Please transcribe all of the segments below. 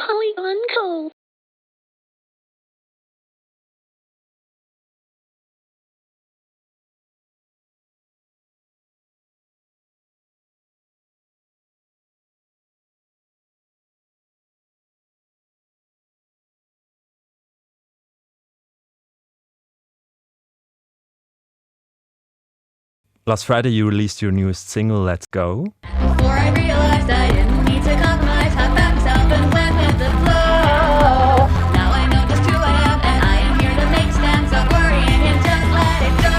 Polygon Cove. Last Friday you released your newest single, Let's Go. Before I realized I didn't need to compromise, I found myself and went with the flow. Now I know just who I am, and I am here to make stand. Stop worrying and just let it go.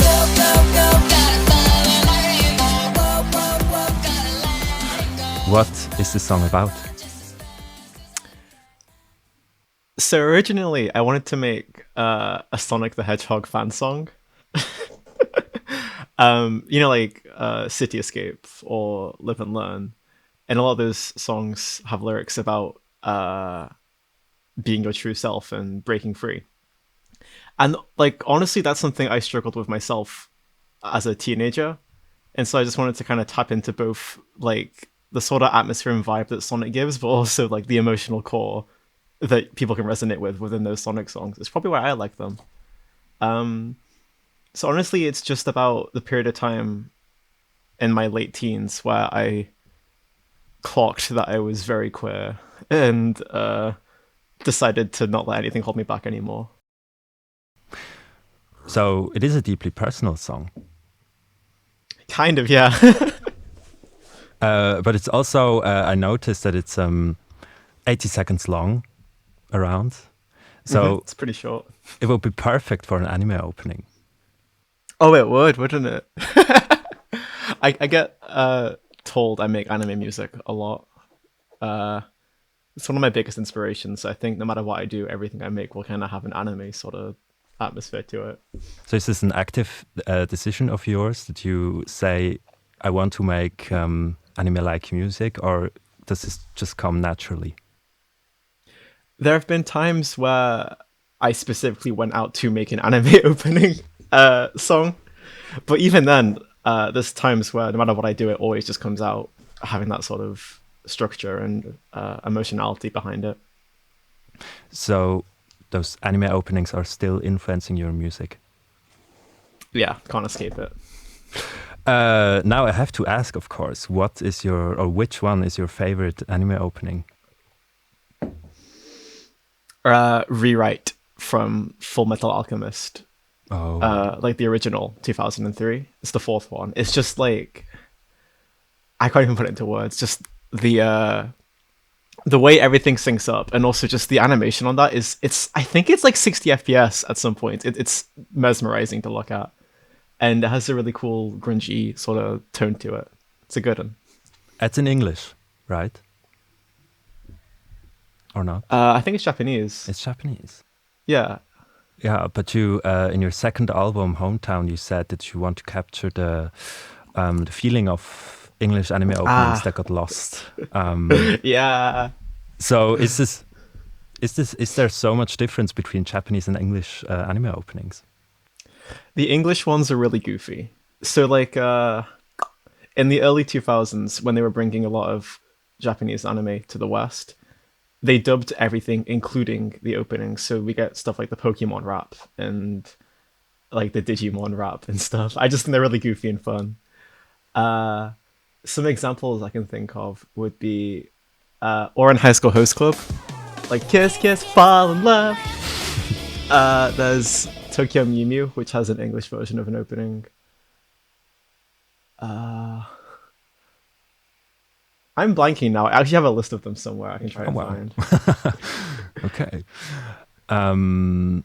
Go, go, go, gotta follow wherever you go. Whoa, whoa, whoa, gotta let it go. What is the song about? So originally, I wanted to make a Sonic the Hedgehog fan song. Like City Escape or Live and Learn. And a lot of those songs have lyrics about being your true self and breaking free. And like, honestly, that's something I struggled with myself as a teenager. And so I just wanted to kind of tap into both like the sort of atmosphere and vibe that Sonic gives, but also like the emotional core that people can resonate with within those Sonic songs. It's probably why I like them. So honestly, it's just about the period of time in my late teens where I clocked that I was very queer and decided to not let anything hold me back anymore. So it is a deeply personal song. Kind of, yeah. But it's also, I noticed that it's 80 seconds long, around. So it's pretty short. it would be perfect for an anime opening. Oh, it would, wouldn't it? I get told I make anime music a lot. It's one of my biggest inspirations. I think no matter what I do, everything I make will kind of have an anime sort of atmosphere to it. So is this an active decision of yours that you say, I want to make anime-like music, or does this just come naturally? There have been times where I specifically went out to make an anime opening song, but even then, there's times where no matter what I do, it always just comes out having that sort of structure and emotionality behind it. So those anime openings are still influencing your music? Yeah, can't escape it. Now I have to ask, of course, which one is your favorite anime opening? Rewrite from Full Metal Alchemist. Oh, Like the original 2003. It's the fourth one. It's just like, I can't even put it into words. Just the way everything syncs up, and also just the animation on that I think it's like 60 FPS at some point. It's mesmerizing to look at, and it has a really cool grungy sort of tone to it. It's a good one. it's in English, right? Or not? I think it's Japanese. It's Japanese. Yeah. Yeah, but you, in your second album, Hometown, you said that you want to capture the feeling of English anime openings that got lost. Yeah. So is there so much difference between Japanese and English anime openings? The English ones are really goofy. So like in the early 2000s, when they were bringing a lot of Japanese anime to the West, they dubbed everything, including the openings. So we get stuff like the Pokemon rap and like the Digimon rap and stuff. I just think they're really goofy and fun. Some examples I can think of would be Oran High School Host Club, like Kiss Kiss Fall in Love. There's Tokyo Mew Mew, which has an English version of an opening. I'm blanking now. I actually have a list of them somewhere I can try and find. Okay. And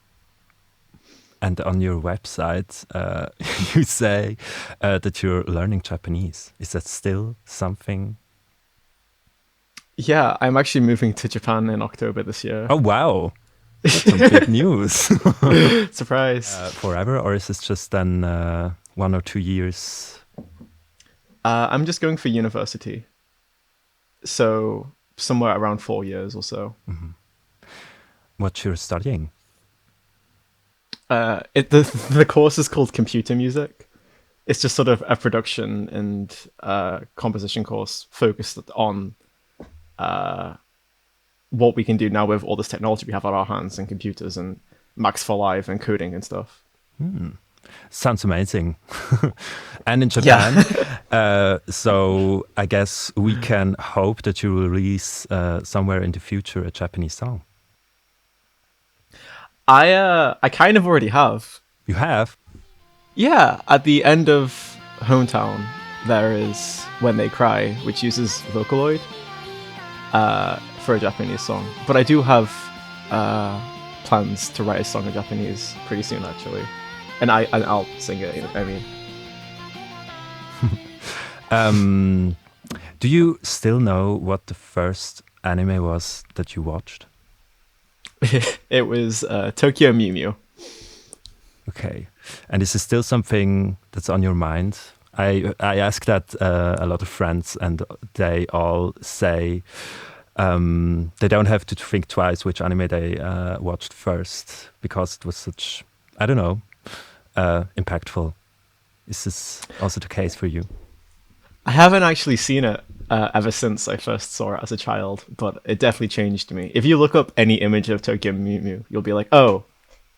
on your website, you say that you're learning Japanese. Is that still something? Yeah, I'm actually moving to Japan in October this year. Oh, wow. That's some big news. Surprise. Forever, or is this just then 1 or 2 years? I'm just going for university. So somewhere around 4 years or so. Mm-hmm. What you're studying? The course is called computer music. It's just sort of a production and composition course focused on what we can do now with all this technology we have at our hands and computers and Max for Live and coding and stuff. Sounds amazing. And in Japan, so I guess we can hope that you will release somewhere in the future a Japanese song. I kind of already have. You have? Yeah, at the end of Hometown, there is When They Cry, which uses Vocaloid for a Japanese song. But I do have plans to write a song in Japanese pretty soon, actually. And I'll sing it, I mean. Do you still know what the first anime was that you watched? It was Tokyo Mew Mew. Okay. And is this still something that's on your mind? I ask that a lot of friends, and they all say they don't have to think twice which anime they watched first, because it was such, I don't know, impactful. Is this also the case for you? I haven't actually seen it ever since I first saw it as a child, but it definitely changed me. If you look up any image of Tokyo Mew Mew, you'll be like, oh,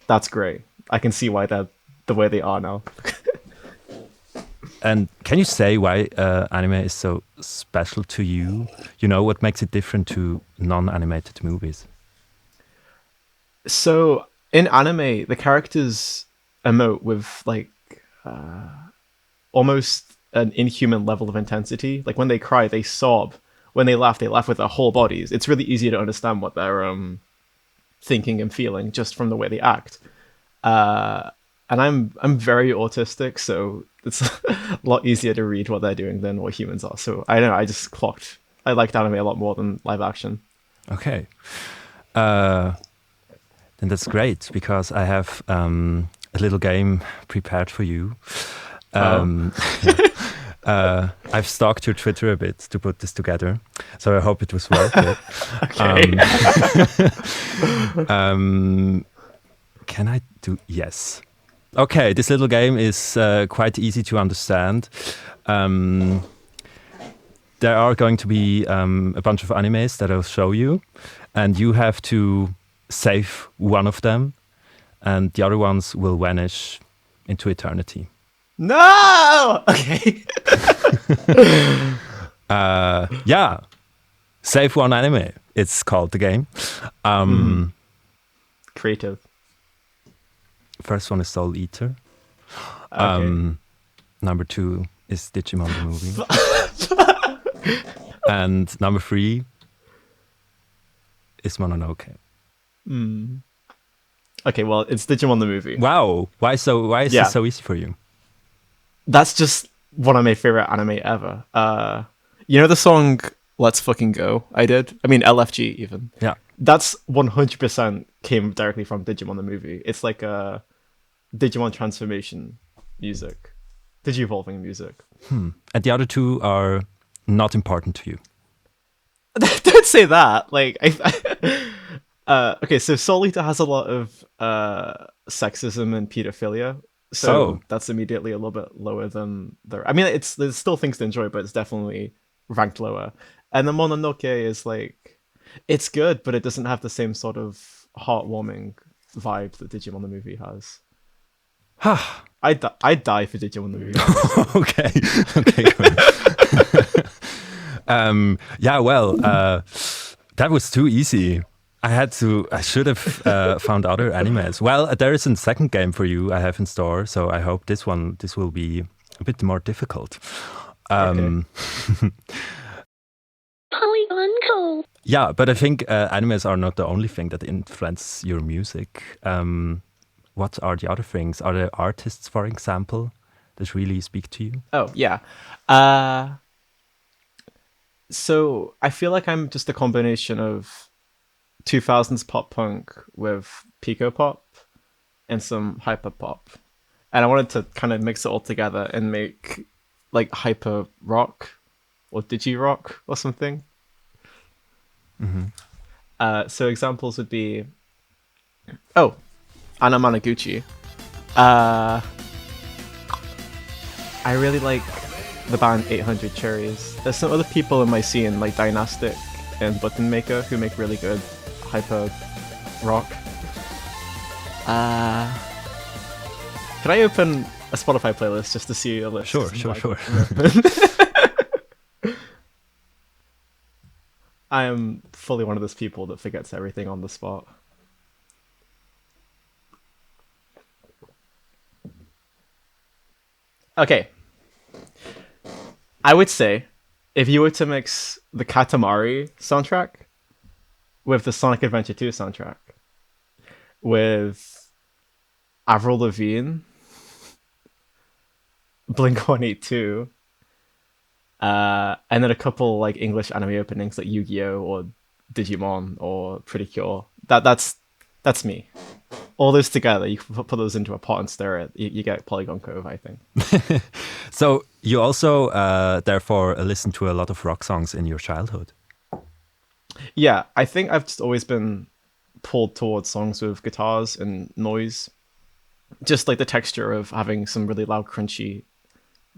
that's great. I can see why they're the way they are now. And can you say why anime is so special to you? You know, what makes it different to non-animated movies? So in anime, the characters emote with like almost an inhuman level of intensity. Like when they cry, they sob. When they laugh with their whole bodies. It's really easy to understand what they're thinking and feeling just from the way they act. And I'm very autistic, so it's a lot easier to read what they're doing than what humans are. So I don't know, I just clocked. I liked anime a lot more than live action. Okay. Then that's great, because I have a little game prepared for you. I've stalked your Twitter a bit to put this together, so I hope it was worth it. Okay. Can I do? Yes. Okay, this little game is quite easy to understand. There are going to be a bunch of animes that I'll show you, and you have to save one of them, and the other ones will vanish into eternity. No! Okay. Yeah. Save one anime. It's called the game. Creative. First one is Soul Eater. Okay. Number 2 is Digimon the movie. And number 3 is Mononoke. Okay, well, it's Digimon the movie. Wow. Why is this so easy for you? That's just one of my favorite anime ever. You know the song Let's Fucking Go I did? I mean, LFG even. Yeah. That's 100% came directly from Digimon the movie. It's like a Digimon transformation music. Digi-evolving music. And the other 2 are not important to you. Don't say that. Like, okay, so Soul Eater has a lot of sexism and pedophilia. So that's immediately a little bit lower than the... I mean, there's still things to enjoy, but it's definitely ranked lower. And the Mononoke is like... It's good, but it doesn't have the same sort of heartwarming vibe that Digimon the movie has. I'd die for Digimon the movie. Okay, good. Yeah, well, that was too easy. I should have found other animes. Well, there is a second game for you I have in store, so I hope this will be a bit more difficult. Polygon Cove. Yeah, but I think animes are not the only thing that influence your music. What are the other things? Are there artists, for example, that really speak to you? Oh, yeah. So I feel like I'm just a combination of 2000s pop punk with pico pop and some hyper pop, and I wanted to kind of mix it all together and make like hyper rock or digi rock or something. So examples would be Anna Managuchi. I really like the band 800 Cherries. There's some other people in my scene like Dynastic and Button Maker, who make really good hyper rock. Can I open a Spotify playlist just to see a list? Sure. I am fully one of those people that forgets everything on the spot. Okay. I would say, if you were to mix the Katamari soundtrack with the Sonic Adventure 2 soundtrack, with Avril Lavigne, Blink-182, and then a couple like English anime openings like Yu-Gi-Oh! Or Digimon or Pretty Cure, that's me. All those together, you can put those into a pot and stir it. You get Polygon Cove, I think. So you also, therefore, listen to a lot of rock songs in your childhood. Yeah, I think I've just always been pulled towards songs with guitars and noise. Just like the texture of having some really loud, crunchy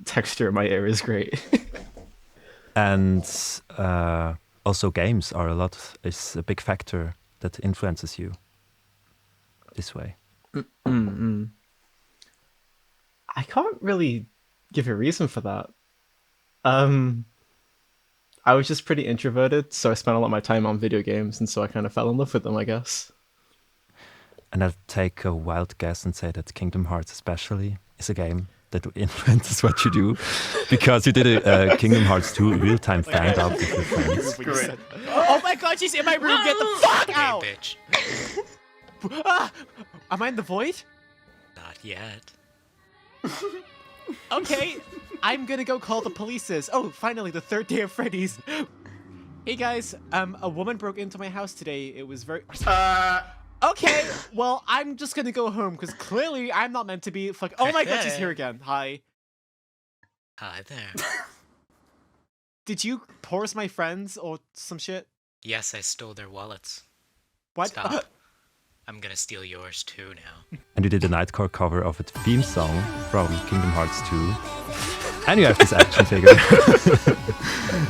texture in my ear is great. And also games is a big factor that influences you this way. I can't really give a reason for that. I was just pretty introverted, so I spent a lot of my time on video games, and so I kind of fell in love with them, I guess. And I'll take a wild guess and say that Kingdom Hearts especially is a game that influences what you do, because you did a Kingdom Hearts 2 real-time fan out with your friends. Oh my god, she's in my room! Get the fuck out! bitch. Am I in the void? Not yet. Okay, I'm gonna go call the polices. Oh, finally, the third day of Freddy's. Hey guys, a woman broke into my house today. It was very... Okay, well, I'm just gonna go home, because clearly I'm not meant to be fuck. Oh my god, she's here again. Hi. Hi there. Did you pause my friends or some shit? Yes, I stole their wallets. What? Stop. I'm gonna steal yours too now. And you did a Nightcore cover of a theme song from Kingdom Hearts 2. And you have this action figure.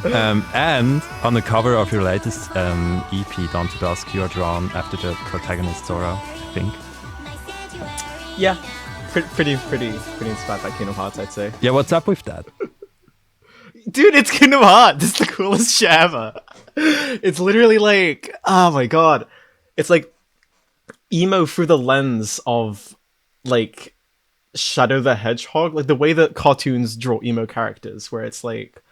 And on the cover of your latest EP, Dawn to Dusk, you are drawn after the protagonist Sora, I think. Yeah, pretty inspired by Kingdom Hearts, I'd say. Yeah, what's up with that? Dude, it's Kingdom Hearts. It's the coolest shit ever. It's literally like, oh my god, it's like emo through the lens of like Shadow the Hedgehog, like the way that cartoons draw emo characters, where it's like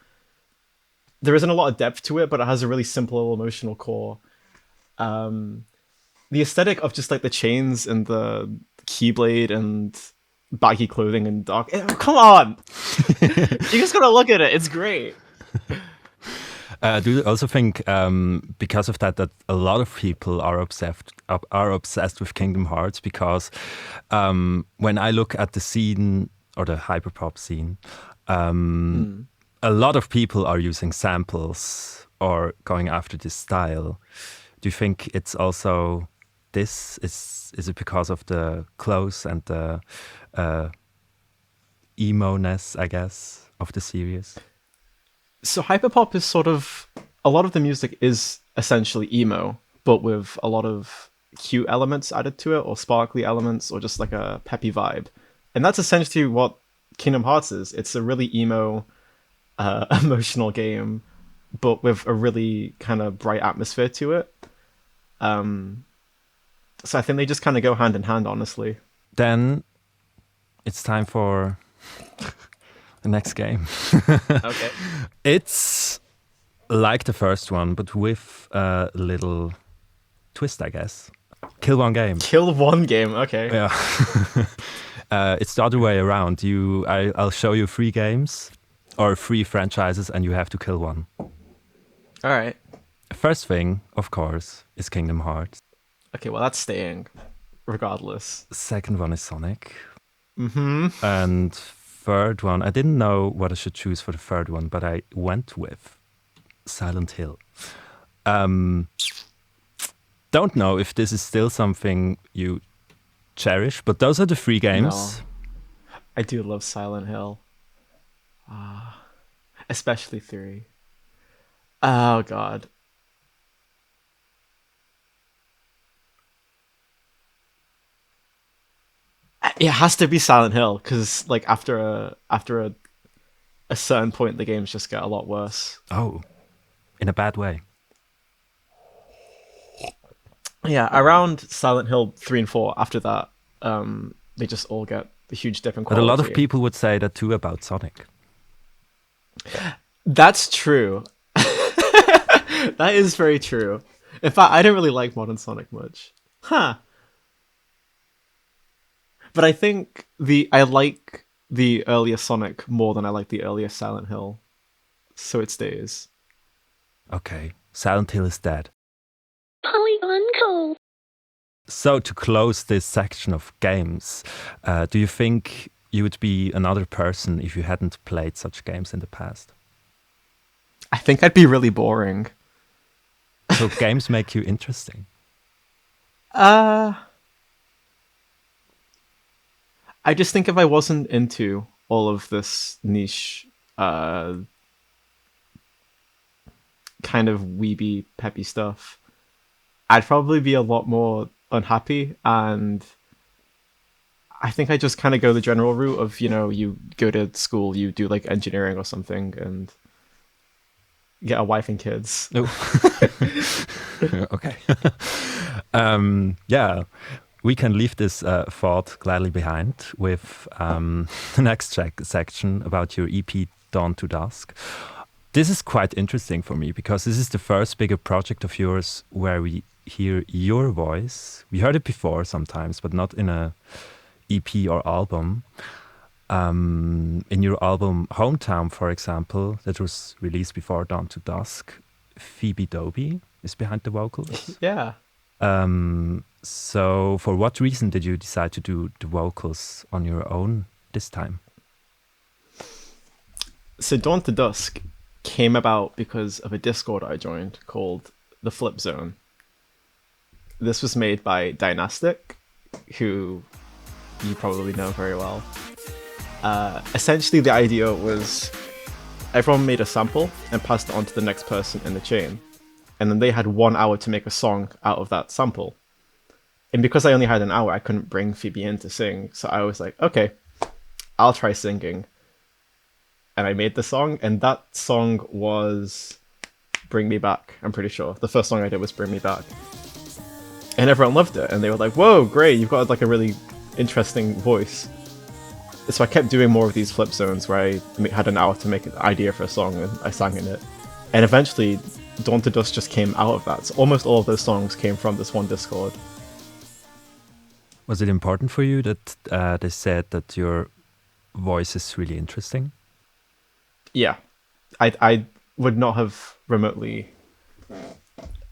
there isn't a lot of depth to it, but it has a really simple emotional core. The aesthetic of just like the chains and the keyblade and baggy clothing and dark. Come on, you just gotta look at it. It's great. Do you also think, because of that a lot of people are obsessed with Kingdom Hearts? Because when I look at the scene, or the hyperpop scene, a lot of people are using samples or going after this style. Do you think it's also this? Is it because of the clothes and the emo-ness, I guess, of the series? So hyperpop is sort of, a lot of the music is essentially emo, but with a lot of cute elements added to it, or sparkly elements, or just like a peppy vibe. And that's essentially what Kingdom Hearts is. It's a really emo, emotional game, but with a really kind of bright atmosphere to it. So I think they just kind of go hand in hand, honestly. Then it's time for the next game. Okay. It's like the first one, but with a little twist, I guess. Kill one game. Kill one game, okay. Yeah. It's the other way around. I'll show you 3 games or 3 franchises, and you have to kill one. Alright. First thing, of course, is Kingdom Hearts. Okay, well that's staying, regardless. Second one is Sonic. Mm-hmm. And third one, I didn't know what I should choose for the third one, but I went with Silent Hill. Don't know if this is still something you cherish, but those are the 3 games. No. I do love Silent Hill. Especially 3. Oh god. It has to be Silent Hill because like after a certain point, the games just get a lot worse. Oh, in a bad way. Yeah, around Silent Hill 3 and 4, after that, they just all get a huge dip in But quality. a lot of people would say that too about Sonic. That's true. That is very true. In fact, I don't really like modern Sonic much. Huh. But I think I like the earlier Sonic more than I like the earlier Silent Hill. So it stays. Okay, Silent Hill is dead. Polygon Cove. So to close this section of games, do you think you would be another person if you hadn't played such games in the past? I think I'd be really boring. So games make you interesting. I just think if I wasn't into all of this niche, kind of weeby, peppy stuff, I'd probably be a lot more unhappy. And I think I just kind of go the general route of, you go to school, you do like engineering or something, and get a wife and kids. Oh. Okay. Yeah, we can leave this thought gladly behind with the next section about your EP Dawn to Dusk. This is quite interesting for me because this is the first bigger project of yours where we hear your voice. We heard it before sometimes, but not in a EP or album. In your album Hometown, for example, that was released before Dawn to Dusk, Phoebe Dobie is behind the vocals. Yeah. So for what reason did you decide to do the vocals on your own this time? So Dawn to Dusk came about because of a Discord I joined called The Flip Zone. This was made by Dynastic, who you probably know very well. Essentially, the idea was everyone made a sample and passed it on to the next person in the chain. And then they had 1 hour to make a song out of that sample. And because I only had an hour, I couldn't bring Phoebe in to sing. So I was like, okay, I'll try singing. And I made the song, and that song was Bring Me Back, I'm pretty sure. The first song I did was Bring Me Back. And everyone loved it, and they were like, whoa, great, you've got like a really interesting voice. So I kept doing more of these flip zones where I had an hour to make an idea for a song, and I sang in it. And eventually, Dawn to Dusk just came out of that. So almost all of those songs came from this one Discord. Was it important for you that they said that your voice is really interesting? Yeah. I would not have remotely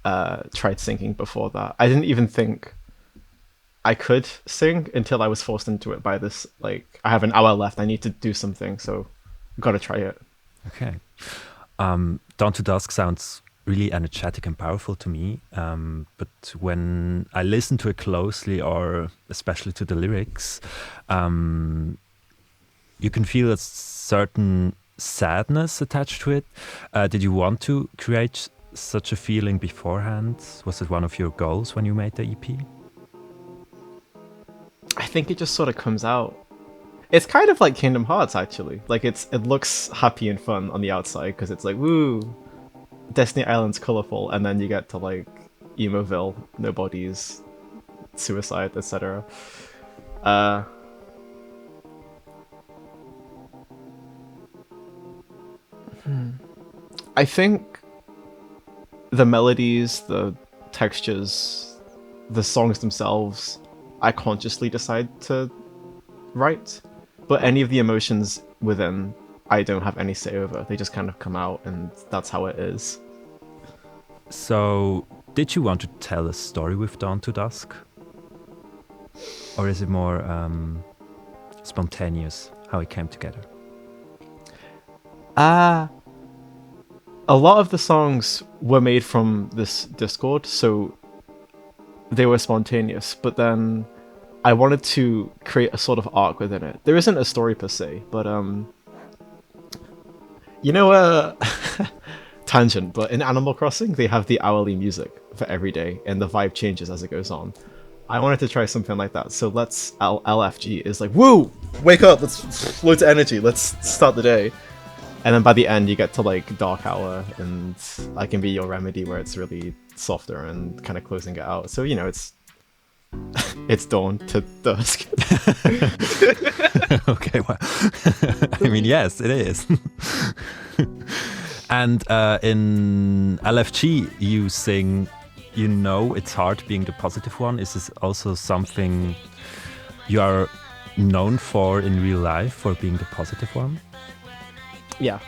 tried singing before that. I didn't even think I could sing until I was forced into it by this, like, I have an hour left, I need to do something, so gotta try it. Okay. Dawn to Dusk sounds really energetic and powerful to me, but when I listen to it closely, or especially to the lyrics, you can feel a certain sadness attached to it. Did you want to create such a feeling beforehand? Was it one of your goals when you made the EP? I think it just sort of comes out. It's kind of like Kingdom Hearts, actually. Like, it looks happy and fun on the outside, because it's like, woo, Destiny Island's colorful, and then you get to, like, Emoville, Nobody's, Suicide, etc. I think the melodies, the textures, the songs themselves, I consciously decide to write, but any of the emotions within, I don't have any say over. They just kind of come out, and that's how it is. So, did you want to tell a story with Dawn to Dusk? Or is it more spontaneous, how it came together? A lot of the songs were made from this Discord, so they were spontaneous, but then I wanted to create a sort of arc within it. There isn't a story per se, but tangent, but in Animal Crossing, they have the hourly music for every day, and the vibe changes as it goes on. I wanted to try something like that. So let's LFG is like, woo, wake up, let's loads of energy, let's start the day. And then by the end you get to like dark hour, and I can be your remedy where it's really softer and kind of closing it out. So it's it's dawn to dusk. Okay, well, I mean, yes, it is. And in LFG, you sing, it's hard being the positive one. Is this also something you are known for in real life, for being the positive one? Yeah.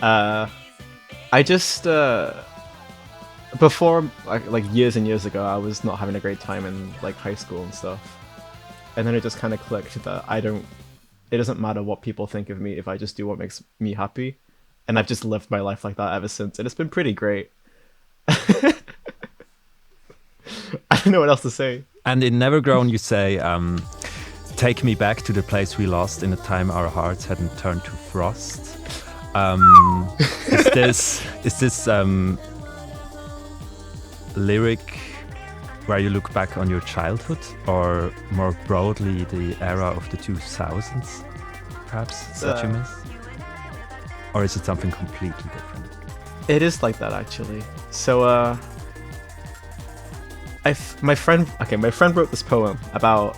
I just before like years and years ago, I was not having a great time in like high school and stuff, and then it just kind of clicked that it doesn't matter what people think of me if I just do what makes me happy, and I've just lived my life like that ever since, and it's been pretty great. I don't know what else to say. And in Never Grown, you say, "Take me back to the place we lost in a time our hearts hadn't turned to frost." Is this lyric where you look back on your childhood, or more broadly the era of the 2000s, perhaps, that you miss? Or is it something completely different? It is like that, actually. So my friend wrote this poem about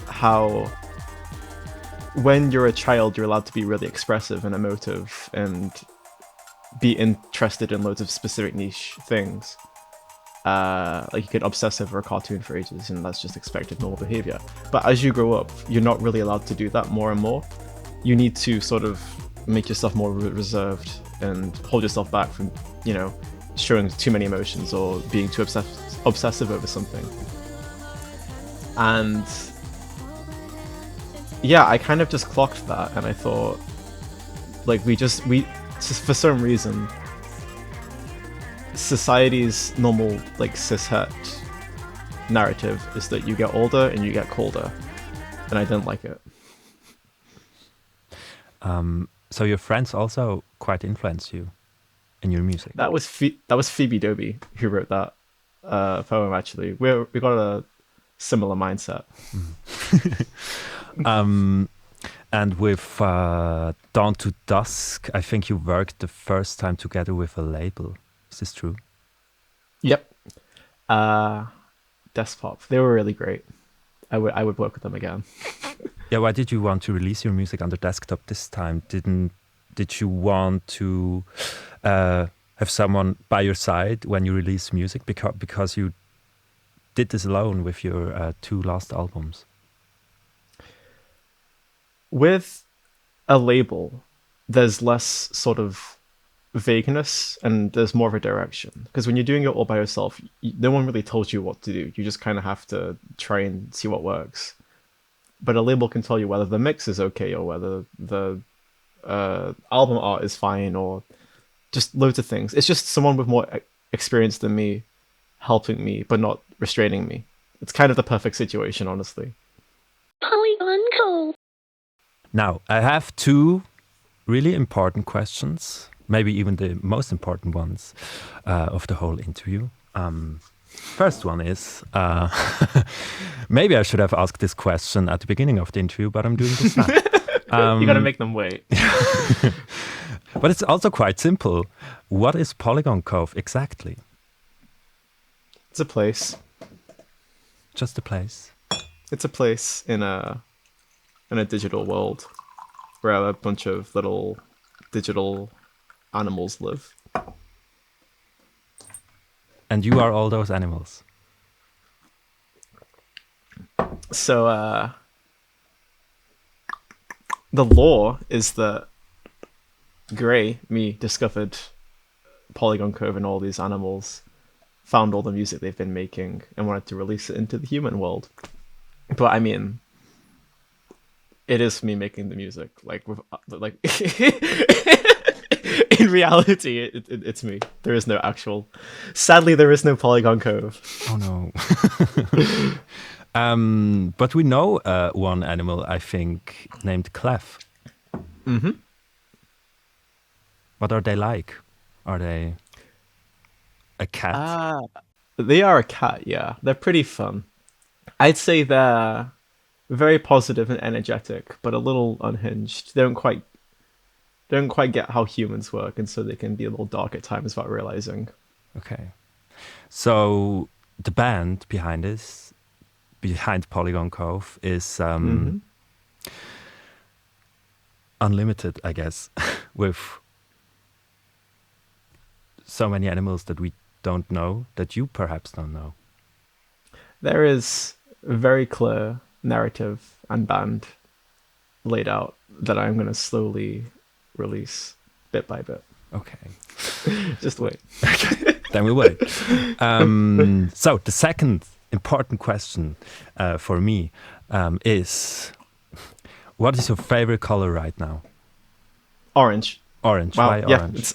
how when you're a child, you're allowed to be really expressive and emotive and be interested in loads of specific niche things. Like you could obsess over a cartoon for ages, and that's just expected normal behavior. But as you grow up, you're not really allowed to do that more and more. You need to sort of make yourself more reserved and hold yourself back from, showing too many emotions or being too obsessive over something. And yeah, I kind of just clocked that, and I thought, like, we just for some reason, society's normal, like, cishet narrative is that you get older and you get colder, and I didn't like it. So your friends also quite influence you in your music? That was Phoebe Dobie who wrote that poem, actually. We got a similar mindset. And with Dawn to Dusk, I think you worked the first time together with a label. Is this true? Yep. Despop. They were really great. I would work with them again. Yeah, why did you want to release your music under Desktop this time? Did you want to have someone by your side when you release music? Because you did this alone with your 2 last albums. With a label, there's less sort of vagueness and there's more of a direction. Because when you're doing it all by yourself, no one really told you what to do. You just kind of have to try and see what works. But a label can tell you whether the mix is okay or whether the album art is fine, or just loads of things. It's just someone with more experience than me helping me, but not restraining me. It's kind of the perfect situation, honestly. Polygon Cove. Now, I have 2 really important questions, maybe even the most important ones of the whole interview. First one is, maybe I should have asked this question at the beginning of the interview, but I'm doing this now. You gotta make them wait. But it's also quite simple. What is Polygon Cove exactly? It's a place. Just a place? It's a place in a digital world where a bunch of little digital animals live. And you are all those animals? So, the lore is that Gray, me, discovered Polygon Cove and all these animals, found all the music they've been making, and wanted to release it into the human world. But I mean, it is me making the music. Like in reality, it's me. There is no actual. Sadly, there is no Polygon Cove. Oh no. But we know one animal, I think, named Clef. Mm-hmm. What are they like? Are they a cat? They are a cat, yeah. They're pretty fun. I'd say they're very positive and energetic, but a little unhinged. They don't quite get how humans work, and so they can be a little dark at times without realizing. Okay. So the band behind this, behind Polygon Cove, is unlimited, I guess, with so many animals that we don't know, that you perhaps don't know. There is a very clear narrative and band laid out that I'm going to slowly release bit by bit. Okay. Just wait. Then we wait. So the second important question for me is, what is your favorite color right now? Orange. Orange. Wow. Why Yeah, orange?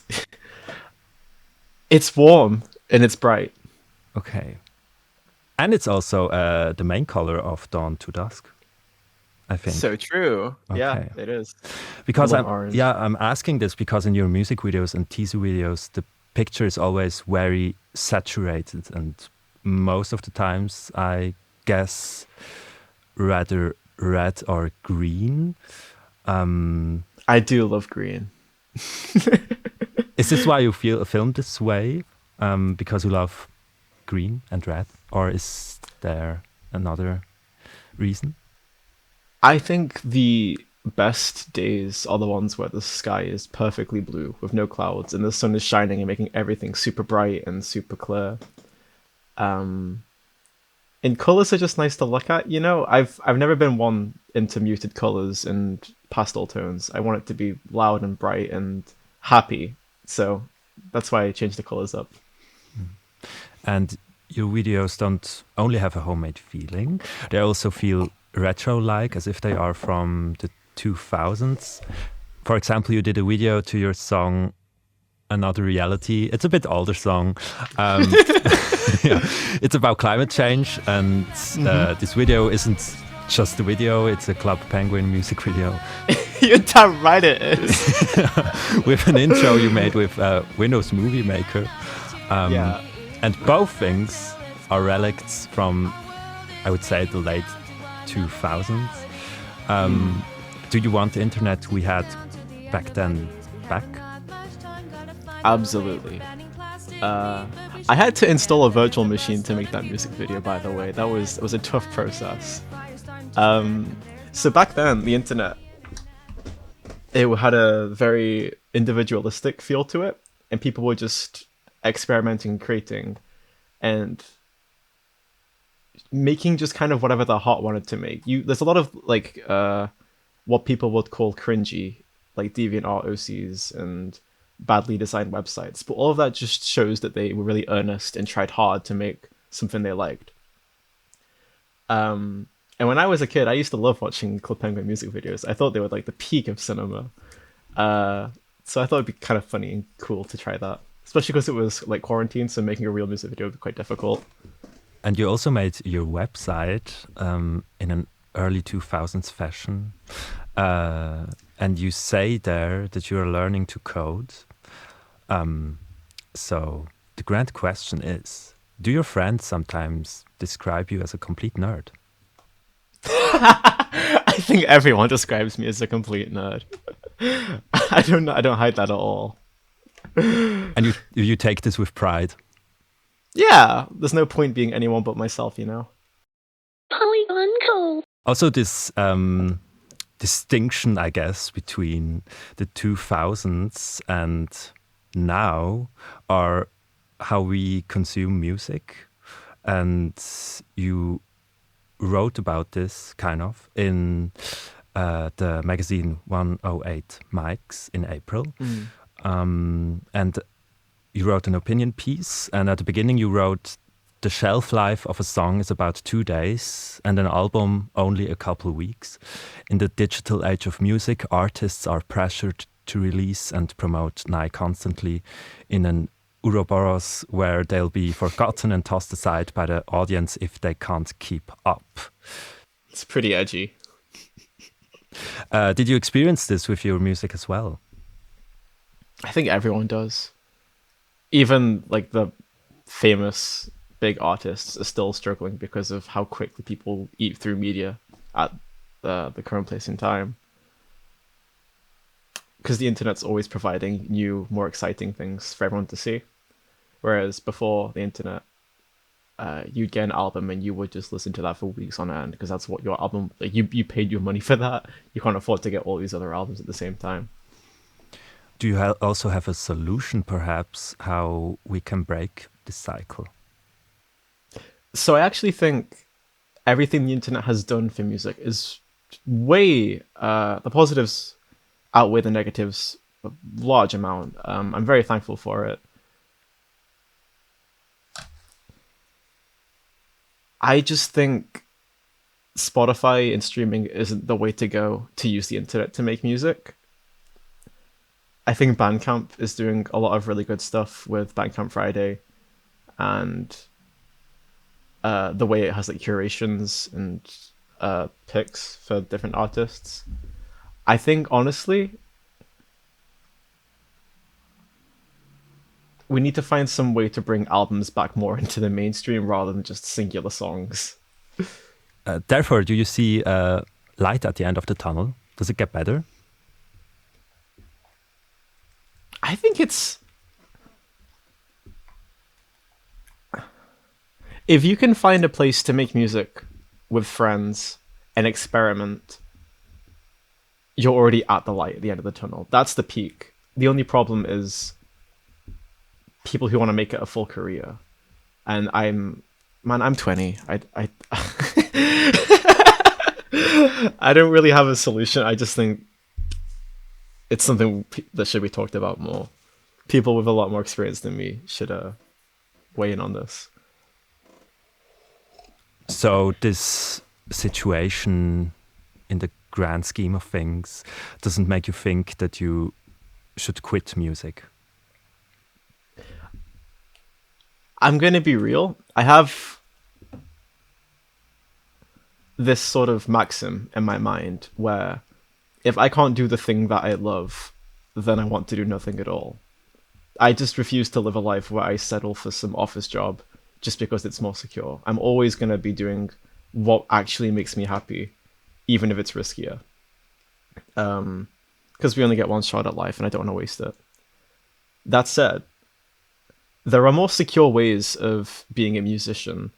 it's warm and it's bright. Okay. And it's also the main color of Dawn to Dusk, I think. So true. Yeah, Okay. it is. Because I love orange. I'm asking this because in your music videos and teaser videos, the picture is always very saturated, and most of the times, I guess, rather red or green. I do love green. Is this why you film this way? Because you love green and red, or is there another reason? I think the best days are the ones where the sky is perfectly blue with no clouds and the sun is shining and making everything super bright and super clear. And colors are just nice to look at. You know, I've never been one into muted colors and pastel tones. I want it to be loud and bright and happy. So that's why I changed the colors up. And your videos don't only have a homemade feeling, they also feel retro-like, as if they are from the 2000s. For example, you did a video to your song Another Reality. It's a bit older song. Yeah. It's about climate change, and this video isn't just a video, it's a Club Penguin music video. You're damn right it is. With an intro you made with Windows Movie Maker. Yeah. And both things are relics from, I would say, the late 2000s. Do you want the internet we had back then back? Absolutely. I had to install a virtual machine to make that music video, by the way. That was a tough process. So back then, the internet, it had a very individualistic feel to it, and people were just experimenting, creating, and making just kind of whatever their heart wanted to make. There's a lot of like what people would call cringy, like DeviantArt OCs and badly designed websites, but all of that just shows that they were really earnest and tried hard to make something they liked. And when I was a kid, I used to love watching Club Penguin music videos. I thought they were like the peak of cinema. So I thought it'd be kind of funny and cool to try that, especially because it was like quarantine, so making a real music video would be quite difficult. And you also made your website in an early 2000s fashion. And you say there that you are learning to code. So the grand question is, do your friends sometimes describe you as a complete nerd? I think everyone describes me as a complete nerd. I don't hide that at all. And you take this with pride? Yeah, there's no point being anyone but myself, you know? Polygon Cove. Also this distinction, I guess, between the 2000s and now are how we consume music. And you wrote about this kind of in the magazine 108 Mics in April. And you wrote an opinion piece, and at the beginning you wrote, the shelf life of a song is about 2 days and an album only a couple weeks. In the digital age of music, artists are pressured to release and promote nigh constantly in an Ouroboros where they'll be forgotten and tossed aside by the audience if they can't keep up. It's pretty edgy. Did you experience this with your music as well? I think everyone does. Even like the famous big artists are still struggling because of how quickly people eat through media at the current place in time. Because the internet's always providing new, more exciting things for everyone to see. Whereas before the internet, you'd get an album and you would just listen to that for weeks on end because that's what your album, like you paid your money for that. You can't afford to get all these other albums at the same time. Do you also have a solution, perhaps, how we can break this cycle? So I actually think everything the internet has done for music is way, the positives outweigh the negatives a large amount. I'm very thankful for it. I just think Spotify and streaming isn't the way to go to use the internet to make music. I think Bandcamp is doing a lot of really good stuff with Bandcamp Friday, and the way it has like curations and picks for different artists. I think honestly, we need to find some way to bring albums back more into the mainstream rather than just singular songs. Therefore, do you see light at the end of the tunnel? Does it get better? I think it's... If you can find a place to make music with friends and experiment, you're already at the light at the end of the tunnel. That's the peak. The only problem is people who want to make it a full career. And I'm 20. I I don't really have a solution. I just think it's something that should be talked about more. People with a lot more experience than me should weigh in on this. So this situation, in the grand scheme of things, doesn't make you think that you should quit music? I'm going to be real. I have this sort of maxim in my mind where if I can't do the thing that I love, then I want to do nothing at all. I just refuse to live a life where I settle for some office job just because it's more secure. I'm always going to be doing what actually makes me happy, even if it's riskier. Because we only get one shot at life and I don't want to waste it. That said, there are more secure ways of being a musician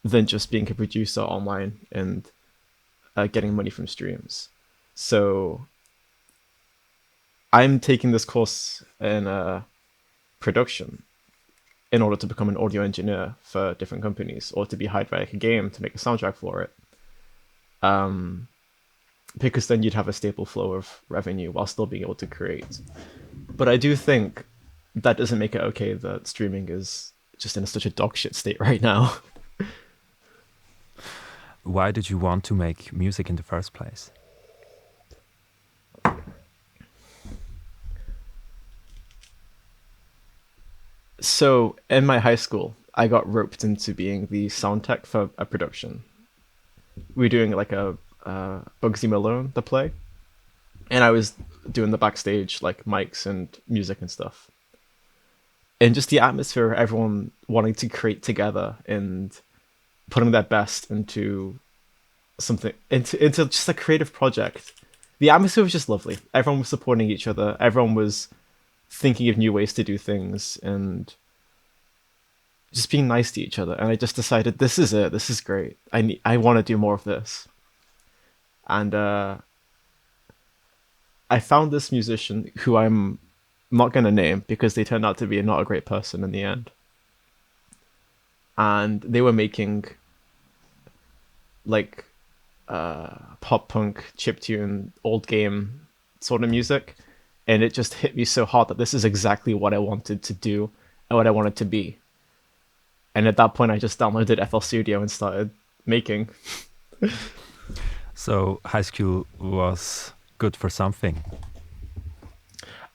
than just being a producer online and getting money from streams. So I'm taking this course in production in order to become an audio engineer for different companies or to be hired by like a game to make a soundtrack for it. Because then you'd have a stable flow of revenue while still being able to create. But I do think that doesn't make it okay that streaming is just in such a dog shit state right now. Why did you want to make music in the first place? So in my high school, I got roped into being the sound tech for a production. We were doing like a Bugsy Malone, the play. And I was doing the backstage, like mics and music and stuff. And just the atmosphere, everyone wanting to create together and putting their best into something, into just a creative project. The atmosphere was just lovely. Everyone was supporting each other. Everyone was thinking of new ways to do things and just being nice to each other. And I just decided, this is it. This is great. I want to do more of this. And I found this musician who I'm not going to name because they turned out to be not a great person in the end. And they were making like pop punk, chiptune, old game sort of music. And it just hit me so hard that this is exactly what I wanted to do and what I wanted to be. And at that point, I just downloaded FL Studio and started making. So high school was good for something.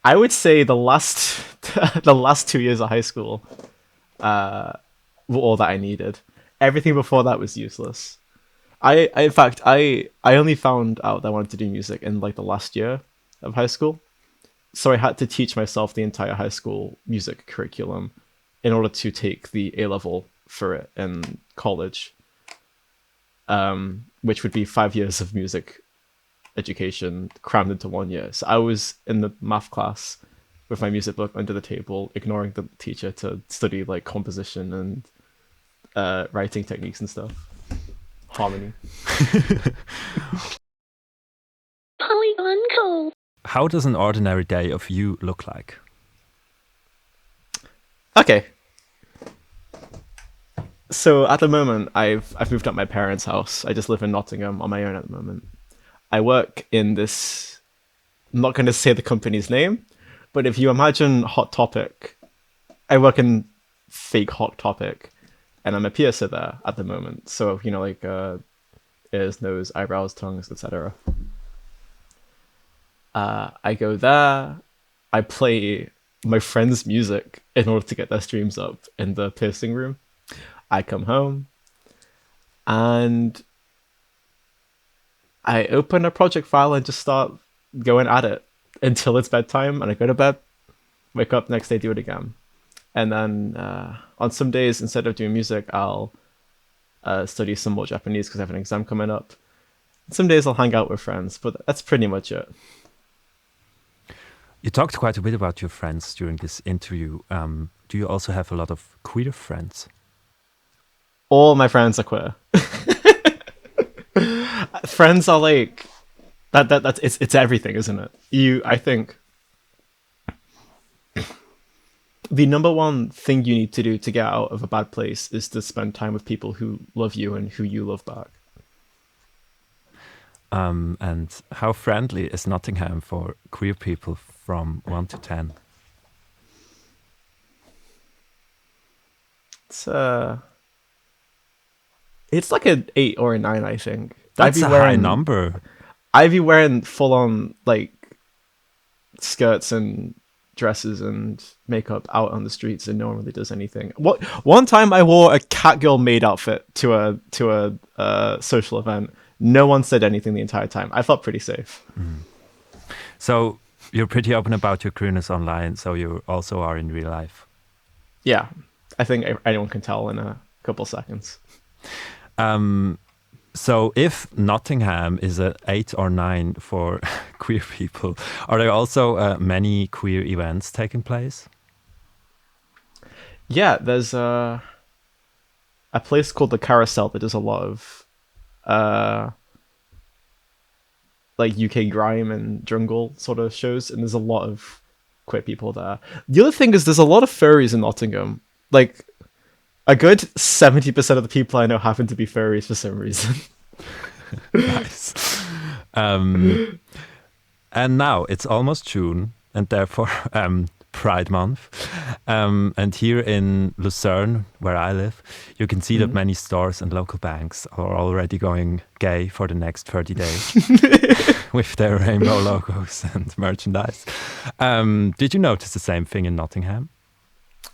I would say the last 2 years of high school were all that I needed. Everything before that was useless. In fact, I only found out that I wanted to do music in like the last year of high school. So I had to teach myself the entire high school music curriculum in order to take the A-level for it in college, which would be 5 years of music education crammed into 1 year. So I was in the math class with my music book under the table, ignoring the teacher to study like composition and writing techniques and stuff. Harmony. Polygon Cove. How does an ordinary day of you look like? Okay. So at the moment, I've moved out my parents' house. I just live in Nottingham on my own at the moment. I work in this. I'm not going to say the company's name, but if you imagine Hot Topic, I work in fake Hot Topic, and I'm a piercer there at the moment. So like ears, nose, eyebrows, tongues, etc. I go there. I play my friends' music in order to get their streams up in the piercing room. I come home and I open a project file and just start going at it until it's bedtime, and I go to bed, wake up next day, do it again. And then on some days, instead of doing music, I'll study some more Japanese because I have an exam coming up. Some days I'll hang out with friends, but that's pretty much it. You talked quite a bit about your friends during this interview. Do you also have a lot of queer friends? All my friends are queer. Friends are like that's it's everything, isn't it? I think the number one thing you need to do to get out of a bad place is to spend time with people who love you and who you love back. And how friendly is Nottingham for queer people from 1 to 10? It's like an 8 or a 9, I think. That's a high number. I'd be wearing full-on like skirts and dresses and makeup out on the streets, and no one really does anything. One time I wore a Catgirl maid outfit to a social event. No one said anything the entire time. I felt pretty safe. Mm. So you're pretty open about your queerness online, so you also are in real life. Yeah, I think anyone can tell in a couple seconds. So if Nottingham is an 8 or 9 for queer people, are there also many queer events taking place? Yeah, there's a place called the Carousel that does a lot of like UK grime and jungle sort of shows, and there's a lot of queer people there. The other thing is there's a lot of furries in Nottingham. Like a good 70% of the people I know happen to be furries for some reason. Nice. And now it's almost June, and therefore Pride Month. And here in Lucerne, where I live, you can see that many stores and local banks are already going gay for the next 30 days with their rainbow logos and merchandise. Did you notice the same thing in Nottingham?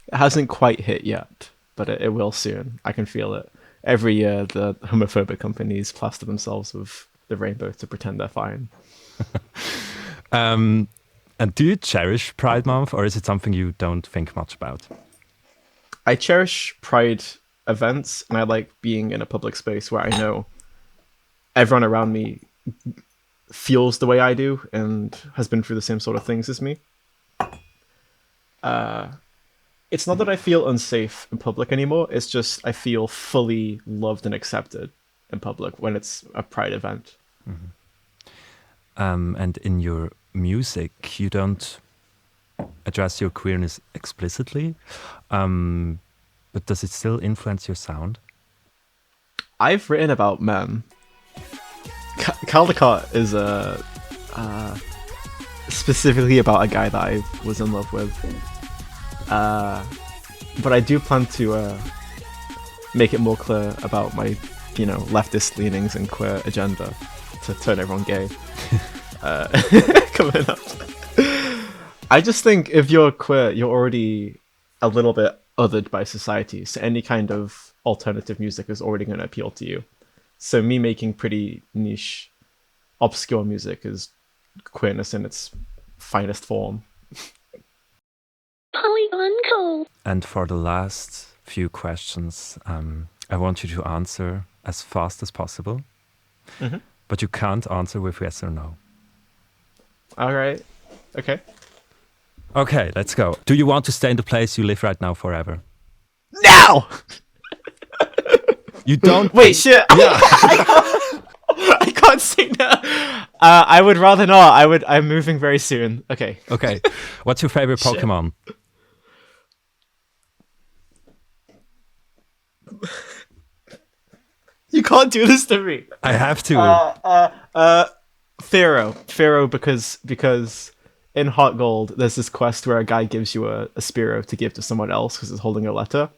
It hasn't quite hit yet, but it will soon. I can feel it. Every year, the homophobic companies plaster themselves with the rainbow to pretend they're fine. And do you cherish Pride Month, or is it something you don't think much about? I cherish Pride events, and I like being in a public space where I know everyone around me feels the way I do and has been through the same sort of things as me. It's not that I feel unsafe in public anymore. It's just I feel fully loved and accepted in public when it's a Pride event. Mm-hmm. And in your music, you don't address your queerness explicitly, but does it still influence your sound? I've written about men. Caldecott is specifically about a guy that I was in love with. But I do plan to make it more clear about my, leftist leanings and queer agenda to turn everyone gay. Coming up. I just think if you're queer, you're already a little bit othered by society, so any kind of alternative music is already going to appeal to you. So me making pretty niche, obscure music is queerness in its finest form. Polygon Cove. And for the last few questions. I want you to answer as fast as possible, but you can't answer with yes or no. All right. Okay. Okay, let's go. Do you want to stay in the place you live right now forever? Now! You don't. Wait, shit. Yeah. I can't say no. I would rather not. I'm moving very soon. Okay. Okay. What's your favorite Shit. Pokemon? You can't do this to me. I have to. Pharaoh, because in Heart Gold, there's this quest where a guy gives you a Spearow to give to someone else because it's holding a letter.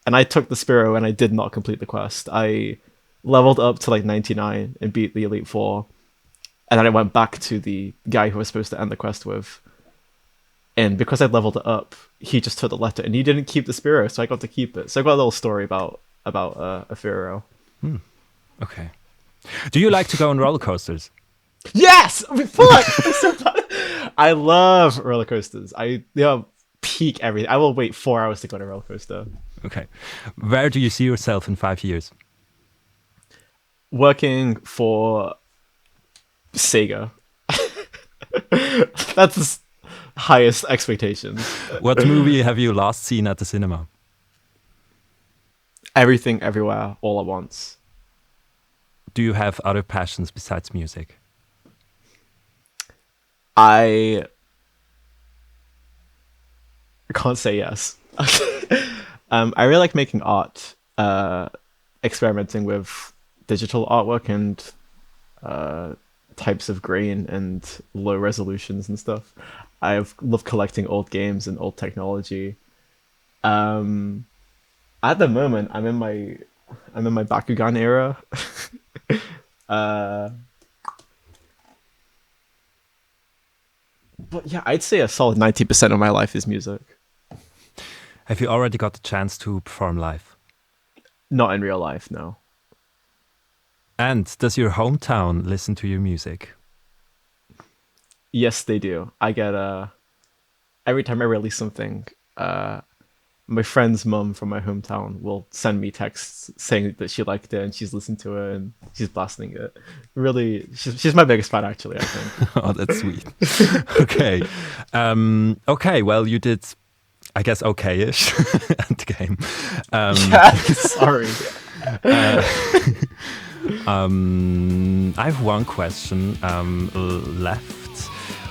And I took the Spearow and I did not complete the quest. I leveled up to like 99 and beat the Elite Four. And then I went back to the guy who I was supposed to end the quest with. And because I leveled it up, he just took the letter and he didn't keep the Spearow, so I got to keep it. So I got a little story about a Pharaoh. Okay. Do you like to go on roller coasters? Yes! I mean, fuck! I'm so bad. I love roller coasters. Peak everything. I will wait 4 hours to go on a roller coaster. Okay. Where do you see yourself in 5 years? Working for Sega. That's the highest expectations. What movie have you last seen at the cinema? Everything, everywhere, all at once. Do you have other passions besides music? I can't say yes. I really like making art, experimenting with digital artwork and types of grain and low resolutions and stuff. I love collecting old games and old technology. At the moment, I'm in my Bakugan era. But yeah, I'd say a solid 90% of my life is music. Have you already got the chance to perform live? Not in real life, no. And does your hometown listen to your music? Yes, they do. I get every time I release something, my friend's mum from my hometown will send me texts saying that she liked it and she's listened to it and she's blasting it. Really, she's my biggest fan, actually, I think. Oh, that's sweet. Okay. Okay, well, you did, I guess, okay-ish at the game. Sorry. I have one question left.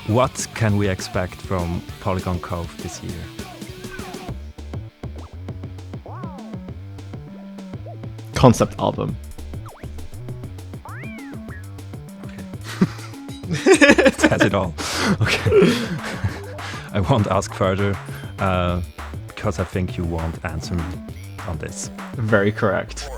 What can we expect from Polygon Cove this year? Concept album. Says it all. Okay. I won't ask further because I think you won't answer me on this. Very correct.